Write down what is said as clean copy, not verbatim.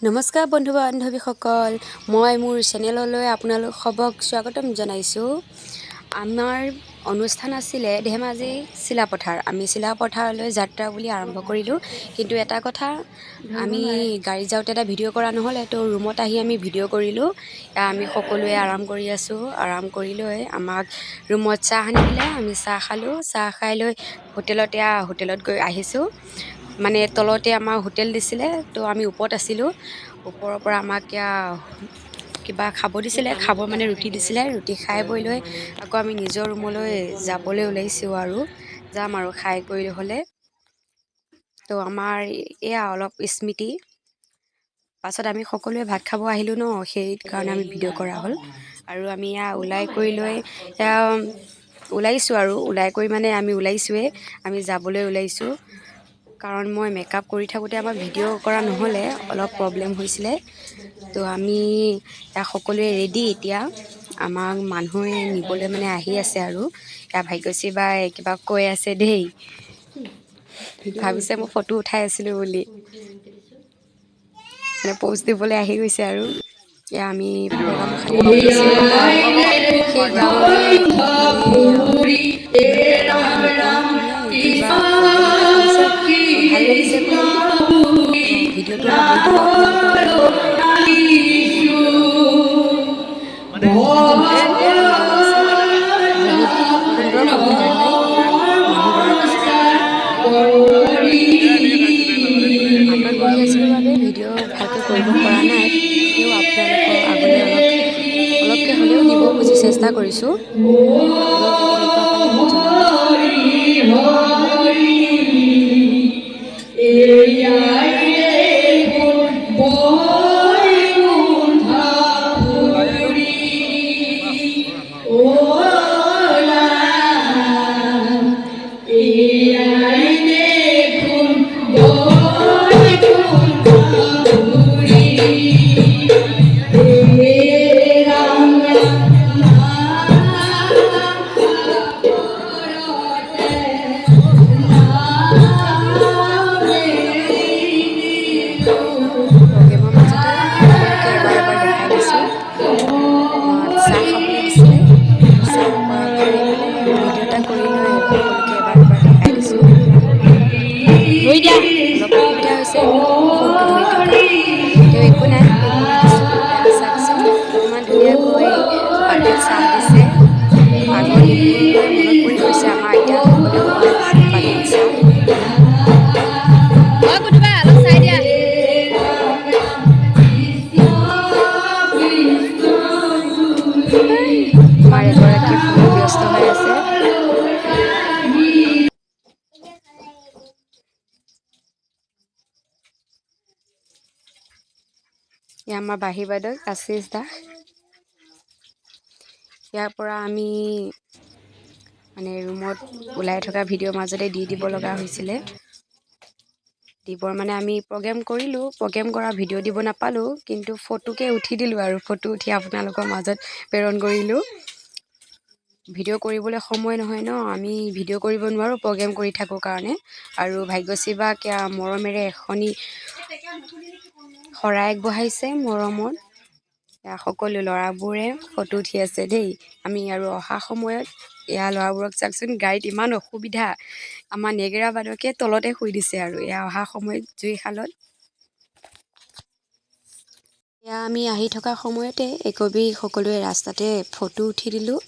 নমস্কাৰ বন্ধু বান্ধৱীসকল, মই মোৰ চেনেললৈ আপোনালোক সবক স্বাগতম জনাইছোঁ। আমাৰ অনুষ্ঠান আছিলে ধেমাজি চিলাপথাৰ। আমি চিলাপথাৰলৈ যাত্ৰা বুলি আৰম্ভ কৰিলোঁ, কিন্তু এটা কথা, আমি গাড়ী যাওঁতে এটা ভিডিঅ' কৰা নহ'লে, তো ৰুমত আহি আমি ভিডিঅ' কৰিলোঁ। আমি সকলোৱে আৰাম কৰি আছোঁ। আৰাম কৰি লৈ আমাক ৰুমত চাহ আনি দিলে, আমি চাহ খালোঁ। চাহ খাই লৈ হোটেলত গৈ আহিছোঁ। মানে তলতে আমাৰ হোটেল দিছিলে, তো আমি ওপৰত আছিলোঁ। ওপৰৰ পৰা আমাক কিবা খাব দিছিলে, মানে ৰুটি দিছিলে। ৰুটি খাই বৈ লৈ আকৌ আমি নিজৰ ৰুমলৈ যাবলৈ ওলাইছোঁ আৰু যাম আৰু খাই কৰি হ'লে। তো আমাৰ অলপ স্মৃতি। পাছত আমি সকলোৱে ভাত খাব আহিলোঁ ন, সেইকাৰণে আমি ভিডিঅ' কৰা হ'ল। আৰু আমি ওলাই কৰি লৈ ওলাইছোঁ আৰু ওলাই কৰি মানে আমি ওলাইছোঁৱে, আমি যাবলৈ ওলাইছোঁ। কাৰণ মই মেকআপ কৰি থাকোঁতে আমাৰ ভিডিঅ' কৰা নহ'লে, অলপ প্ৰব্লেম হৈছিলে। তো আমি সকলোৱে ৰেডি এতিয়া। আমাক মানুহে নিবলৈ মানে আহি আছে আৰু ভাগ্যশ্ৰী বাই কিবা কৈ আছে দেই, ভাবিছে মই ফটো উঠাই আছিলোঁ বুলি, মানে প'ষ্ট দিবলৈ আহি গৈছে আৰু আমি প্ৰগ্ৰামখালি পাতিছোঁ সেই গাঁৱৰে মানে কিবা প্ৰগ্ৰেম এটা পাতিছে, তো ভাল লাগিছে কৰি। তো ভিডিঅ'টো অলপ দি দিব বহুত সুন্দৰ কণ্ঠ হয় মানুহগৰাকী। আঁতৰত বহি আছিলোঁ বাবে ভিডিঅ' ভালকৈ কৰিব পৰা নাই, তেও আপোনালোকৰ আগলৈ অলপকৈ হ'লেও দিব চেষ্টা কৰিছোঁ। আপোনালোকে কেনেকুৱা পালে মোক জনাব। প্ৰগ্ৰেমৰ মাজতে সকলোকে এবাৰ দেখাই দিছোঁ। আমাক চাহ খাবলৈ দিছিলে, চাহ খাই পেলাই ভিডিঅ' এটা কৰি লৈ সকলোকে এবাৰ দেখাই দিছোঁ। অলপ অসুবিধা হৈছে ফোনটো ধৰি থকা, তেওঁ একো নাই, এইবোৰ দিছোঁ। চাওকচোন ইমান ধুনীয়াকৈ বাতিত চাহ দিছে। আগৰ দিনবোৰলৈ মনত পৰি গৈছে আমাৰ আইতাসকলে খোৱা বাতিত চাহ। আমাৰ এগৰাকী ফোনত ব্যস্ত হৈ আছে। আমাৰ বাঁহী বাইদেউ আশীষ দা। ইয়াৰ পৰা আমি মানে ৰুমত ওলাই থকা ভিডিঅ'ৰ মাজতে দি দিব লগা হৈছিলে। মানে আমি প্ৰগ্ৰেম কৰিলোঁ, প্ৰগ্ৰেম কৰা ভিডিঅ' দিব নাপালোঁ, কিন্তু ফটোকে উঠি দিলোঁ আৰু ফটো উঠি আপোনালোকৰ মাজত প্ৰেৰণ কৰিলোঁ। ভিডিঅ' কৰিবলৈ সময় নহয় ন, আমি ভিডিঅ' কৰিব নোৱাৰোঁ প্ৰগ্ৰেম কৰি থাকোঁ কাৰণে। আৰু ভাগ্যশ্ৰী বাক মৰমেৰে এখনি শৰাই আগবঢ়াইছে মৰমত। সকলো ল'ৰাবোৰে ফটো উঠি আছে দেই। আমি আৰু অহা সময়ত ল'ৰাবোৰক চাওকচোন, গাড়ীত ইমান অসুবিধা। আমাৰ নেগেৰা বাদকে তলতে শুই দিছে আৰু অহা সময়ত জুইশালত। আমি আহি থকা সময়তে একবি সকলোৱে ৰাস্তাতে ফটো উঠি দিলোঁ।